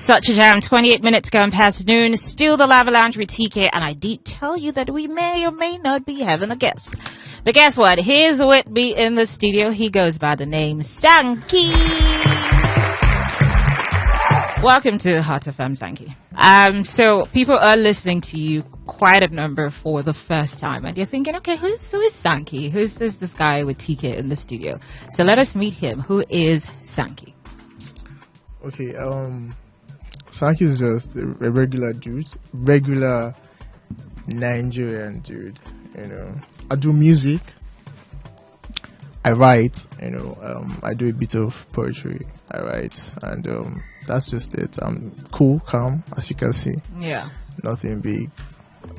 Such a jam. 28 minutes going past noon. Still the Lava Lounge with TK. And I did tell you that we may or may not be having a guest. But guess what? He's with me in the studio. He goes by the name Sanki. Welcome to Hot FM, Sanki. So people are listening to you, quite a number, for the first time. And you're thinking, okay, who is Sanki? Who's this guy with TK in the studio? So let us meet him. Who is Sanki? Okay, Sanki is just a regular dude, regular Nigerian dude, you know. I do music, I write, you know, I do a bit of poetry, I write, and that's just it. I'm cool, calm, as you can see. Yeah. Nothing big.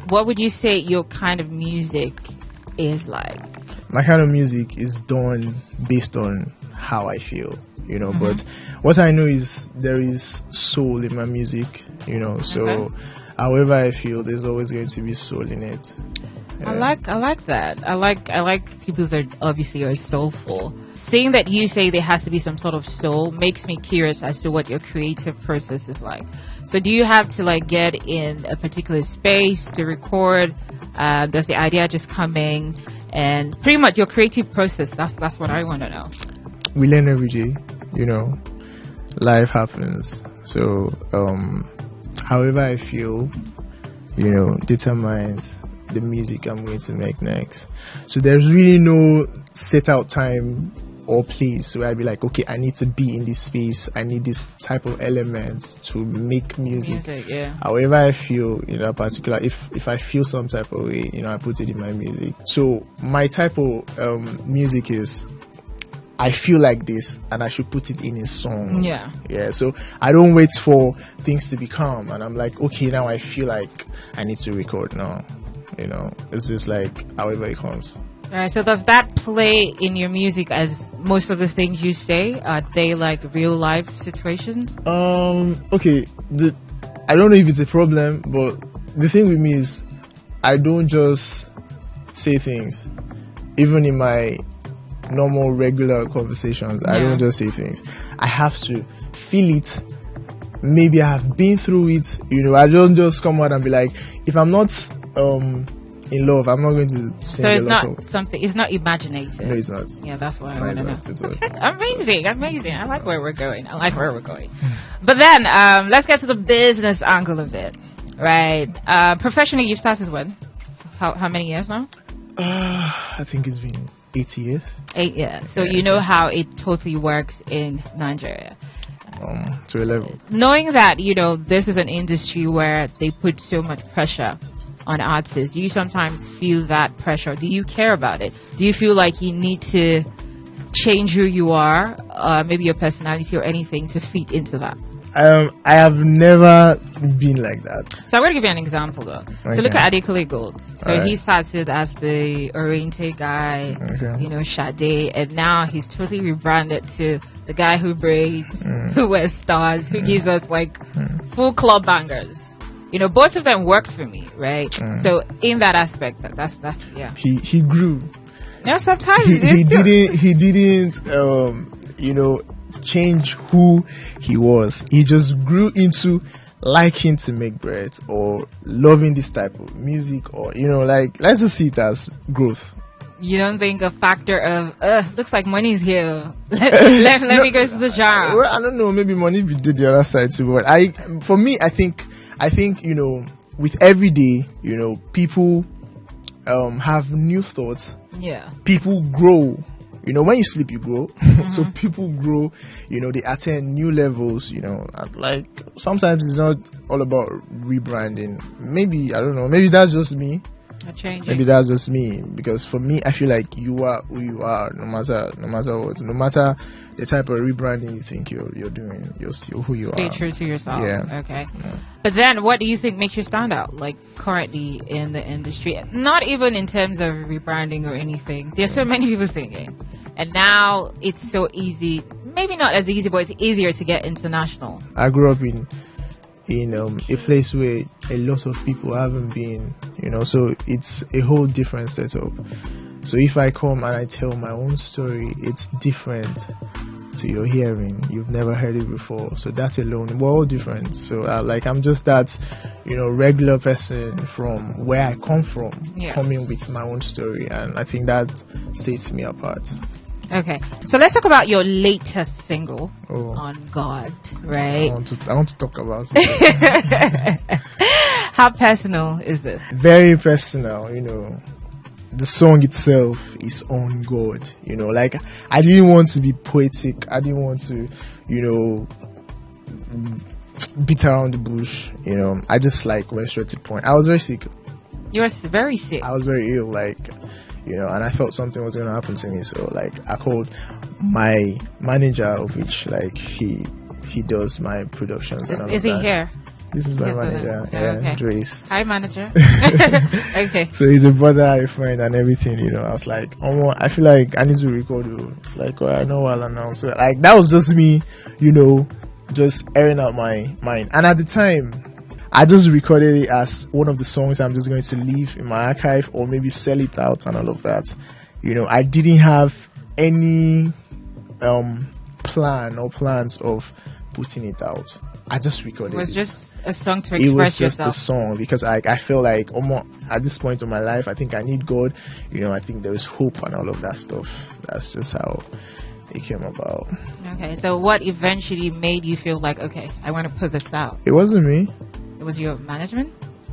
What would you say your kind of music is like? My kind of music is done based on how I feel, you know, but what I know is there is soul in my music, you know, so however I feel, there's always going to be soul in it. Yeah. I like that. I like people that obviously are soulful. Seeing that you say there has to be some sort of soul makes me curious as to what your creative process is like. So do you have to like get in a particular space to record? Does the idea just come in? And pretty much your creative process, that's what I want to know. We learn every day, you know, life happens. So however I feel, you know, determines the music I'm going to make next. So there's really no set out time or place where I'd be like, okay, I need to be in this space, I need this type of elements to make music. Yeah. However I feel, you know, particular, if I feel some type of way, you know, I put it in my music. So my type of music is, I feel like this and I should put it in a song. Yeah. So I don't wait for things to be calm and I'm like, okay, now I feel like I need to record now. You know, it's just like however it comes. All right, so does that play in your music as most of the things you say? Are they like real life situations? Okay, I don't know if it's a problem, but the thing with me is I don't just say things. Even in my normal regular conversations, I don't just say things. I have to feel it. Maybe I have been through it, you know. I don't just come out and be like, if I'm not in love, I'm not going to sing. So it's not something, it's not imaginative. No, it's not. Yeah, that's what I want to know. Okay. Amazing. I like where we're going. But then let's get to the business angle of it, right? Professionally, you've started when? How many years now? I think it's been 8 years. 8 years. So you know how it totally works in Nigeria. To a level. Knowing that, you know, this is an industry where they put so much pressure on artists, do you sometimes feel that pressure? Do you care about it? Do you feel like you need to change who you are, maybe your personality or anything to fit into that? I have never been like that. So I'm going to give you an example though. Okay. So look at Adekunle Gold. So he started as the Oriente guy, you know, Sade, and now he's totally rebranded to the guy who braids, who wears stars, who gives us like full club bangers. You know, both of them worked for me, right? So in that aspect, that's yeah. He grew. Yeah, sometimes he didn't you know, change who he was. He just grew into liking to make bread or loving this type of music, or you know, like, let's just see it as growth. You don't think a factor of looks like money's here, let me go to the genre? Well, I don't know, maybe money did the other side too, but I think you know, with every day, you know, people have new thoughts. Yeah, people grow. You know, when you sleep, you grow. So people grow, you know, they attain new levels, you know. Like, sometimes it's not all about rebranding. Maybe, I don't know, maybe that's just me. Maybe that's just me. Because for me, I feel like you are who you are, no matter what. No matter the type of rebranding you think you're doing, you're still who you are. Stay true to yourself. Yeah. Okay. Yeah. But then, what do you think makes you stand out, like, currently in the industry? Not even in terms of rebranding or anything. There's so many people singing. And now it's so easy. Maybe not as easy, but it's easier to get international. I grew up in a place where a lot of people haven't been, you know, so it's a whole different setup. So if I come and I tell my own story, it's different to your hearing. You've never heard it before. So that alone, we're all different. So I'm just that, regular person from where I come from, coming with my own story. And I think that sets me apart. Okay, so let's talk about your latest single, On God, right? I want to talk about it. How personal is this? Very personal, The song itself is on God, I didn't want to be poetic. I didn't want to, beat around the bush, I just went straight to the point. I was very sick. You were very sick. I was very ill, and I thought something was going to happen to me. So I called my manager, of which he does my productions. Is he here? This is my manager, okay. Trace. Hi, manager. Okay. So he's a brother, a friend, and everything. I was like, I feel like I need to record you. It's I know I'll announce. So that was just me, just airing out my mind. And at the time, I just recorded it as one of the songs I'm just going to leave in my archive or maybe sell it out and all of that. I didn't have any plans of putting it out. I just recorded it. It was just a song to express yourself. It was just a song because I feel like at this point in my life, I think I need God. I think there is hope and all of that stuff. That's just how it came about. Okay, so what eventually made you feel like, okay, I want to put this out? It wasn't me. It was your management?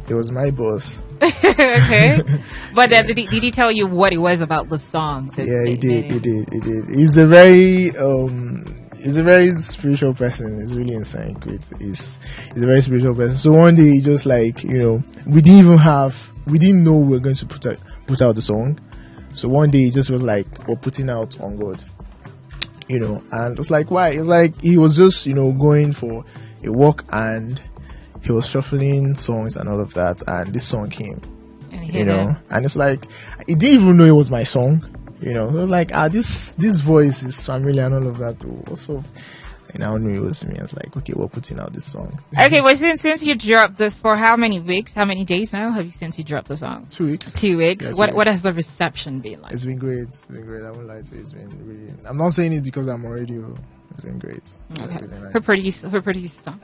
It was my boss. Okay. But did he tell you what it was about the song? Yeah, he did. He's a very spiritual person. He's really insane. He's a very spiritual person. So one day he just we didn't know we were going to put out the song. So one day he just was like, we're putting out On God. And it was like, why? It's like he was just, going for a walk and he was shuffling songs and all of that, and this song came. And and it's like he didn't even know it was my song. It was like, this voice is familiar and all of that. Also, and I knew it was me. I was like, okay, we're putting out this song. Okay, well, since you dropped this, for how many weeks, how many days now have you since you dropped the song? 2 weeks. 2 weeks. Yeah, 2 what weeks. has the reception been like? It's been great. I won't lie to you. It's been really. I'm not saying it because I'm on radio. It's been great. Okay. Really nice. Who produced the song?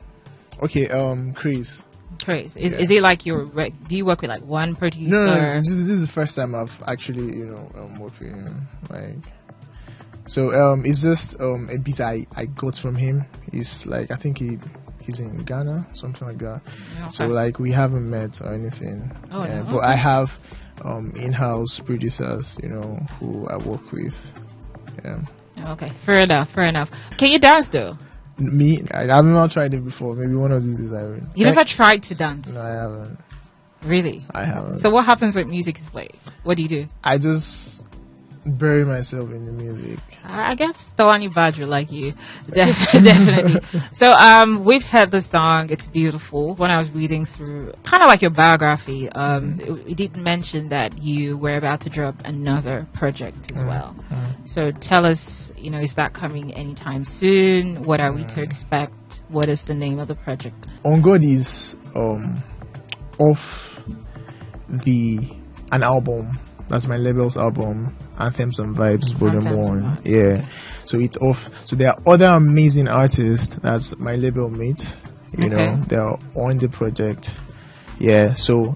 Okay, Chris. Chris. Is it like do you work with one producer? No. This is the first time I've actually worked with him. So it's just a beat I got from him. It's I think he's in Ghana, something like that. Okay. So we haven't met or anything. Oh, yeah. But I have in-house producers, who I work with. Yeah. Okay, fair enough. Can you dance though? Me, I've not tried it before. Maybe one of these days I will. You never tried to dance? No, I haven't. Really? I haven't. So what happens when music is played? What do you do? I just bury myself in the music. I guess Thelani Badger like you. Definitely. So we've heard the song. It's beautiful. When I was reading through kind of your biography, it did mention that you were about to drop another project as well. So tell us, is that coming anytime soon? What are we to expect? What is the name of the project? On God is off an album. That's my label's album, Anthems and Vibes Volume 1. Yeah. So it's off. So there are other amazing artists that's my label mate. They are on the project. Yeah. So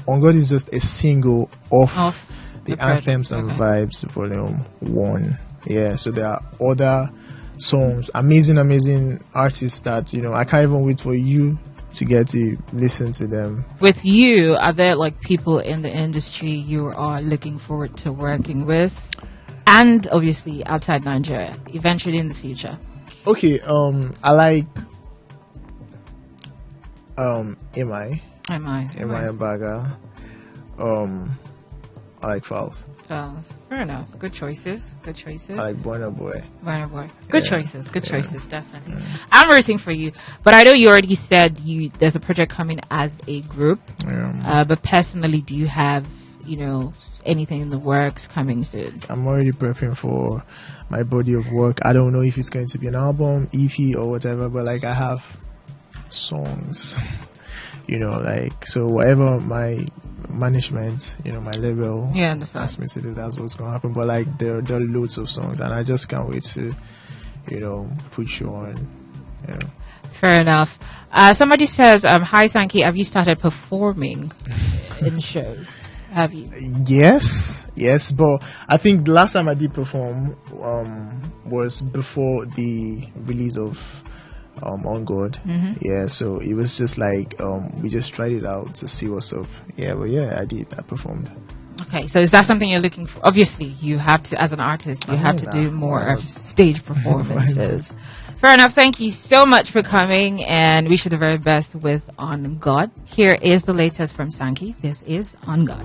On God is just a single off the Anthems and Vibes Volume 1. Yeah. So there are other songs, amazing artists that, I can't even wait for you to get to listen to them. With you, are there people in the industry you are looking forward to working with? And obviously outside Nigeria, eventually in the future. Okay, I like MI Baga. I like Falls. Fair enough. Good choices. I like Burna Boy. Good choices, definitely. I'm rooting for you. But I know you already said there's a project coming as a group. But personally, do you have, anything in the works coming soon? I'm already prepping for my body of work. I don't know if it's going to be an album, EP or whatever, but I have songs. So whatever my management, my label asked me to do, that's what's gonna happen. But there are loads of songs and I just can't wait to put you on. Yeah. Fair enough. Somebody says, hi Sanki, have you started performing in shows? Have you? Yes, but I think the last time I did perform was before the release of On God. Mm-hmm. Yeah, so it was just like we just tried it out to see what's up. Yeah, but yeah, I performed. Okay, so is that something you're looking for? Obviously, you have to, as an artist, you have to do more of stage performances. Fair enough. Thank you so much for coming, and wish you the very best with On God. Here is the latest from Sanki. This is On God.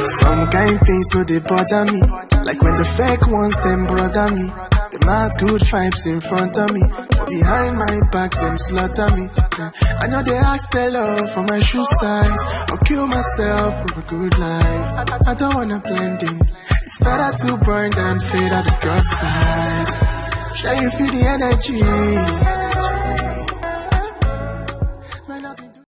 Some kind things so they bother me, like when the fake ones them brother me. The mad good vibes in front of me, but behind my back them slaughter me. I know they ask the love for my shoe size, or kill myself for a good life. I don't wanna blend in. It's better to burn than fade out of God's sight. Shall you feel the energy?